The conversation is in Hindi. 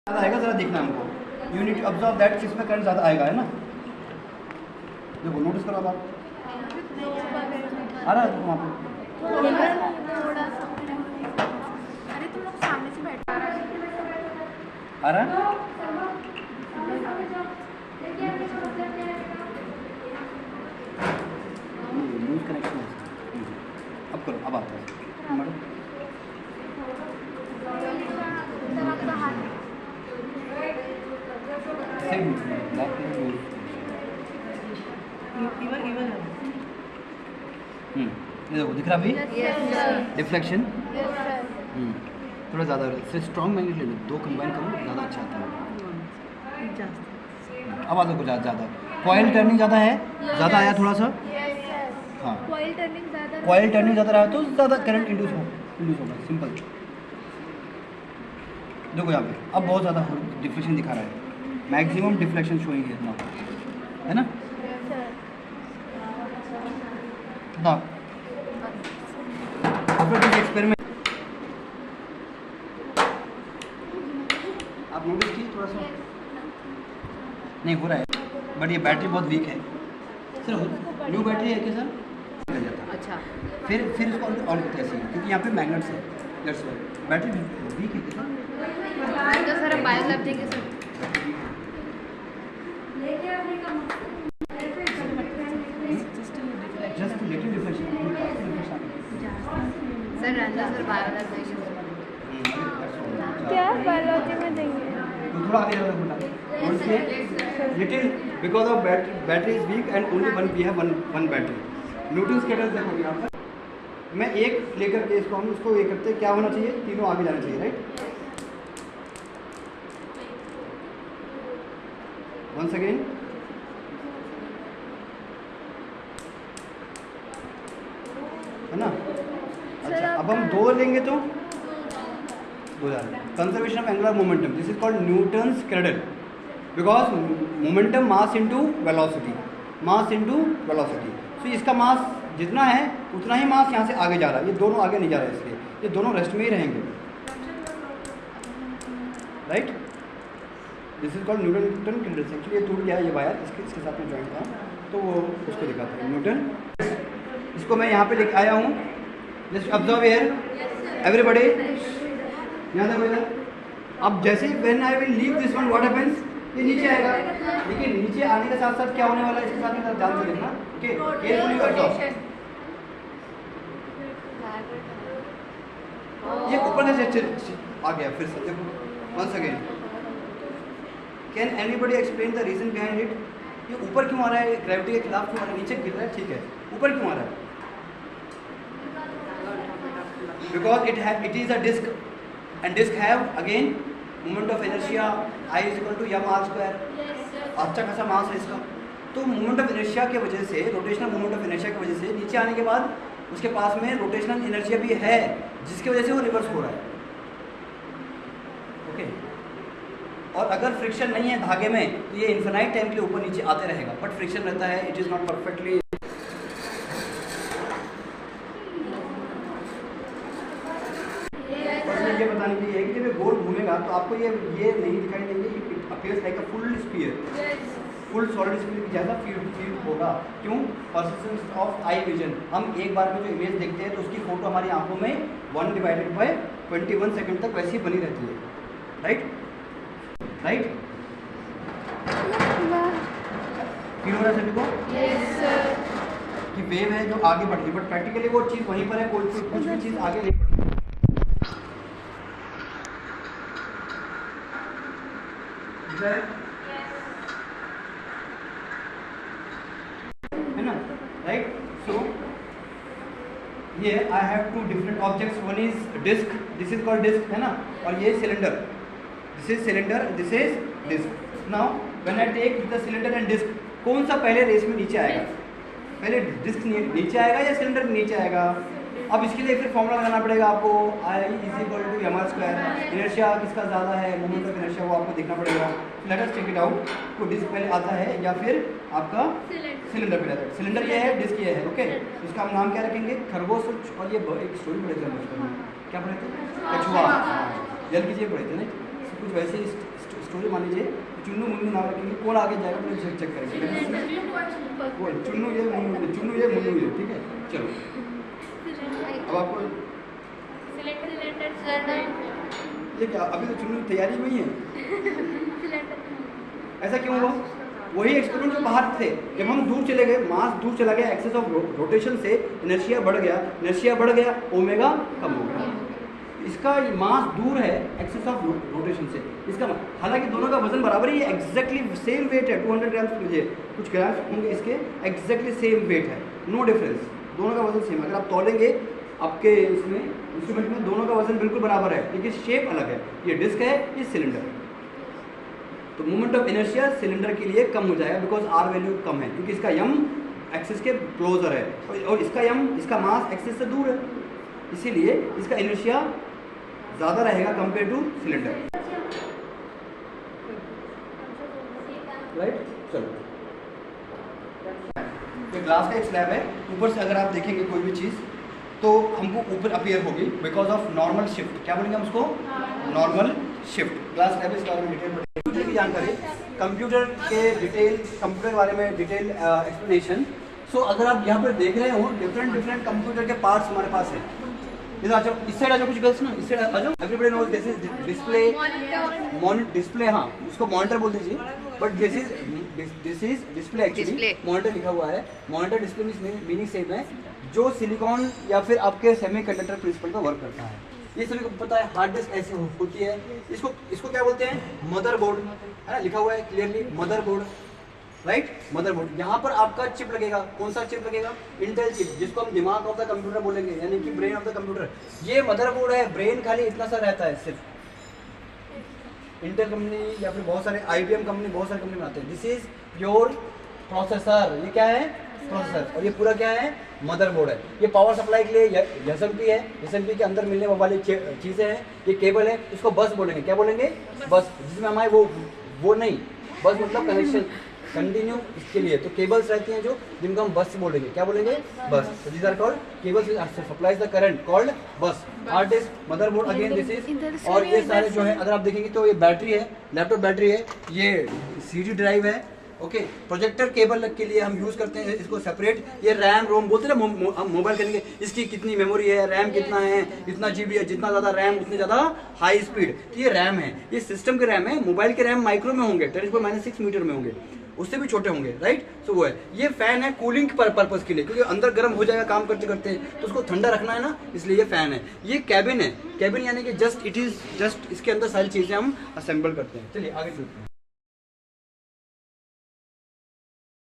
ज़्यादा आएगा, ज़रा देखना हमको। You need to observe that किस में करंट ज़्यादा आएगा, है ना। देखो नोटिस करो आप आ रहा है वहाँ पे। अरे तुम लोग सामने से बैठ आ रहा है लूज कनेक्शन है। अब करो, अब आता है madam. Same back to loose. ये देखो दिख रहा अभी डिफ्लेक्शन। थोड़ा ज़्यादा फिर स्ट्रॉन्ग मैग्नेट ले लो, दो कंबाइन करो, ज़्यादा अच्छा आता है। अब आ देखो ज़्यादा कॉइल टर्निंग ज़्यादा है, ज़्यादा आया थोड़ा सा। हाँ कॉइल टर्निंग ज़्यादा रहा तो ज़्यादा करंट इंड्यूस होगा, सिंपल। देखो यहाँ पे अब बहुत ज़्यादा डिफ्लेक्शन दिखा रहा है, मैक्सिमम डिफ्लेक्शन शोइंग है इतना, है ना। हाँ एक्सपेरिमेंट आप नोटिस की थोड़ा सा नहीं हो रहा है, बट ये बैटरी बहुत वीक है सर। न्यू बैटरी है क्या सर? मिल जाता है। अच्छा फिर इसको ऑन करते हैं क्योंकि यहाँ पे मैग्नेट्स है, दैट्स व्हाई बैटरी वीक है क्या तो सर बायो लैब देंगे sir. Just little deflection sir रंजा सर बायो लैब देंगे। क्या बायोलॉजी में देंगे? तो थोड़ा आगे जाओ बेटा, little because of battery is weak and only one we have one battery. Newton's के देखो यहाँ पर मैं एक लेकर के इसको हम उसको ये करते क्या होना चाहिए, तीनों आगे जाना चाहिए, राइट। वंस अगेन है ना। अच्छा अब हम दो लेंगे तो conservation of angular momentum, this is called Newton's cradle because momentum mass into velocity, mass into velocity. तो इसका मास जितना है उतना ही मास यहाँ से आगे जा रहा है, ये दोनों आगे नहीं जा रहे, इसलिए ये दोनों रेस्ट में ही रहेंगे, right. This is called Newton cradle. Actually ये टूट गया है ये वायर, इसके साथ में जॉइंट था तो वो उसको दिखाता है न्यूटन। इसको मैं यहाँ पे लेके आया हूँ, जस्ट ऑब्जर्व हियर एवरीबॉडी, यहाँ तक बेटा। अब जैसे ही when I will leave this one what happens, ये नीचे आएगा, लेकिन नीचे आने के साथ साथ क्या होने वाला है इसके साथ में ध्यान से देखना, ओके केयरफुली ऑब्जर्व। ये ऊपर से आ गया फिर से, देखो once again can anybody explain the reason behind it. ये ऊपर क्यों आ रहा है, ग्रेविटी के खिलाफ क्यों आ रहा है, नीचे गिर रहा है ठीक है, ऊपर क्यों आ रहा है, because it is a disc and disk have again moment of inertia I is equal to m r square, अच्छा खासा मास है इसका। तो मोमेंट ऑफ इनर्शिया की वजह से, रोटेशनल मोमेंट ऑफ इनर्शिया की वजह से नीचे आने के बाद उसके पास में रोटेशनल इनर्शिया भी है, जिसकी वजह से वो रिवर्स हो रहा है, ओके। और अगर फ्रिक्शन नहीं है धागे में तो ये इन्फिनाइट टाइम के लिए ऊपर नीचे आते रहेगा, बट फ्रिक्शन रहता है, इट इज़ नॉट परफेक्टली। ये बताने के लिए है कि जब ये गोल घूमेगा तो आपको ये नहीं दिखाई देंगे, ये appears like a full sphere, full solid sphere की जैसा फील होगा। क्यों? Persistence of eye vision. हम एक बार में जो इमेज देखते हैं तो उसकी फोटो हमारी आंखों में 1/21 सेकंड तक वैसी बनी रहती है, राइट राइट। फील हो रहा है सभी को? Yes sir. कि वेव है जो आगे बढ़ रही है, बट प्रैक्टिकली वो चीज़ वहीं पर है, कोई कुछ भी चीज़ आगे नहीं बढ़ रही है ना, राइट। सो ये I have two different objects, one is disc, this is called disc, है ना, और ये cylinder, this is cylinder, this is disc. Now when I take the cylinder and disc, कौन सा पहले रेस में नीचे आएगा, पहले डिस्क नीचे आएगा या सिलेंडर नीचे आएगा? अब इसके लिए फिर फॉर्मूला लगाना पड़ेगा आपको, I is equal to M R square. Inertia किसका ज़्यादा है, मोमेंट ऑफ इनर्शिया, वो आपको देखना पड़ेगा। Let us check it out, तो डिस्क पहले आता है या फिर आपका सिलेंडर पहले आता है। सिलेंडर ये है, डिस्क ये है, ओके। इसका हम नाम क्या रखेंगे, खरगोश। और ये एक स्टोरी पढ़े थे हम बचपन में, क्या पढ़े थे, कछुआ, जल की चीज़ पढ़े थे नहीं, कुछ वैसे ही स्टोरी मान लीजिए, चुन्नू मुन्नू नाम रखेंगे, कौन आगे जाएगा तो चेक करेंगे, कौन चुन्नू ये मुन्नू ये, चुन्नू ये मुन्नू ये, ठीक है। चलो अब आपको ये क्या, अभी तो चुन्नू तैयारी में ही है, ऐसा क्यों हुआ? वही एक्सपेरिमेंट जो बाहर थे, जब हम दूर चले गए, मास दूर चला गया, एक्सेस ऑफ रोटेशन से इनर्शिया बढ़ गया, इनर्शिया बढ़ गया, ओमेगा कम हो गया। इसका मास दूर है एक्सेस ऑफ रोटेशन से, इसका हालांकि दोनों का वजन बराबर ही है, एग्जैक्टली सेम वेट है, 200 ग्राम्स मुझे कुछ ग्राम्स होंगे इसके, एग्जैक्टली सेम वेट है, नो डिफरेंस, दोनों का वजन सेम। अगर आप तोलेंगे आपके इसमें इंस्ट्रूमेंट में, दोनों का वजन बिल्कुल बराबर है, लेकिन शेप अलग है, ये डिस्क है, ये सिलेंडर। तो मोमेंट ऑफ इनर्शिया सिलेंडर के लिए कम हो जाएगा, बिकॉज आर वैल्यू कम है, क्योंकि इसका यम एक्सिस के क्लोजर है और इसका यम, इसका मास एक्सिस से दूर है, इसीलिए इसका इनर्शिया ज़्यादा रहेगा कंपेयर टू सिलेंडर, राइट। चलो ये ग्लास का एक स्लैब है, ऊपर से अगर आप देखेंगे कोई भी चीज़ तो हमको ऊपर अपीयर होगी बिकॉज ऑफ नॉर्मल शिफ्ट, क्या बोलेंगे हम उसको, नॉर्मल शिफ्ट। ग्लास स्लैब इसके बारे में डिटेल, कंप्यूटर की जानकारी, कंप्यूटर के डिटेल, कंप्यूटर के बारे में डिटेल एक्सप्लेनेशन। सो अगर आप यहाँ पर देख रहे हो डिफरेंट कंप्यूटर के पार्ट्स हमारे पास है। इधर आ जाओ, इस साइड आ जाओ, कुछ गर्ल्स ना इस साइड आ जाओ। Everybody knows this is display, display, हाँ उसको मॉनिटर बोल दीजिए, but this is display, actually monitor लिखा हुआ है। मॉनिटर डिस्प्ले मीनिंग सेम है, जो सिलिकॉन या फिर आपके सेमीकंडक्टर प्रिंसिपल पर वर्क करता है। ये सभी को पता है, हार्ड डिस्क ऐसे होती है, इसको क्या बोलते हैं, मदरबोर्ड, है ना, लिखा हुआ है क्लियरली मदरबोर्ड, राइट, मदरबोर्ड। यहाँ पर आपका चिप लगेगा, कौन सा चिप लगेगा, इंटेल चिप, जिसको हम दिमाग ऑफ द कंप्यूटर बोलेंगे, यानी कि ब्रेन ऑफ द कंप्यूटर। ये मदरबोर्ड है, ब्रेन खाली इतना सा रहता है सिर्फ। इंटेल कंपनी या फिर बहुत सारे IBM कंपनी, बहुत सारे कंपनी बनाते हैं। दिस इज योर प्रोसेसर, ये क्या है, प्रोसेसर, और ये पूरा क्या है, मदरबोर्ड है। ये पावर सप्लाई के लिए SMP है, SMP के अंदर मिलने वाली चीज़ें हैं, ये केबल है, इसको बस बोलेंगे, क्या बोलेंगे, बस, जिसमें हमारे वो नहीं, बस मतलब कनेक्शन कंटिन्यू, इसके लिए तो केबल्स रहती हैं जो, जिनको हम बस बोलेंगे, क्या बोलेंगे, बस। तो this are called cables supplies the current, called bus. Hard disk, motherboard, again this is, और ये सारे जो है अगर आप देखेंगे तो ये बैटरी है, लैपटॉप बैटरी है, ये CD ड्राइव है, ओके। प्रोजेक्टर केबल के लिए हम यूज़ करते हैं इसको सेपरेट। ये रैम रोम बोलते हैं ना, हम मोबाइल करेंगे, इसकी कितनी मेमोरी है, रैम कितना है, इतना GB है, जितना ज़्यादा रैम उतनी ज़्यादा हाई स्पीड। तो ये रैम है, ये सिस्टम के रैम है। मोबाइल के रैम माइक्रो में होंगे, 10⁻⁶ मीटर में होंगे, उससे भी छोटे होंगे, राइट। सो वो है, ये फैन है कूलिंग पर्पज़ के लिए, क्योंकि अंदर गर्म हो जाएगा काम करते करते, तो उसको ठंडा रखना है ना, इसलिए ये फैन है। ये कैबिन है, कैबिन यानी कि जस्ट इट इज़ जस्ट, इसके अंदर सारी चीज़ें हम असेंबल करते हैं। चलिए आगे चलते हैं।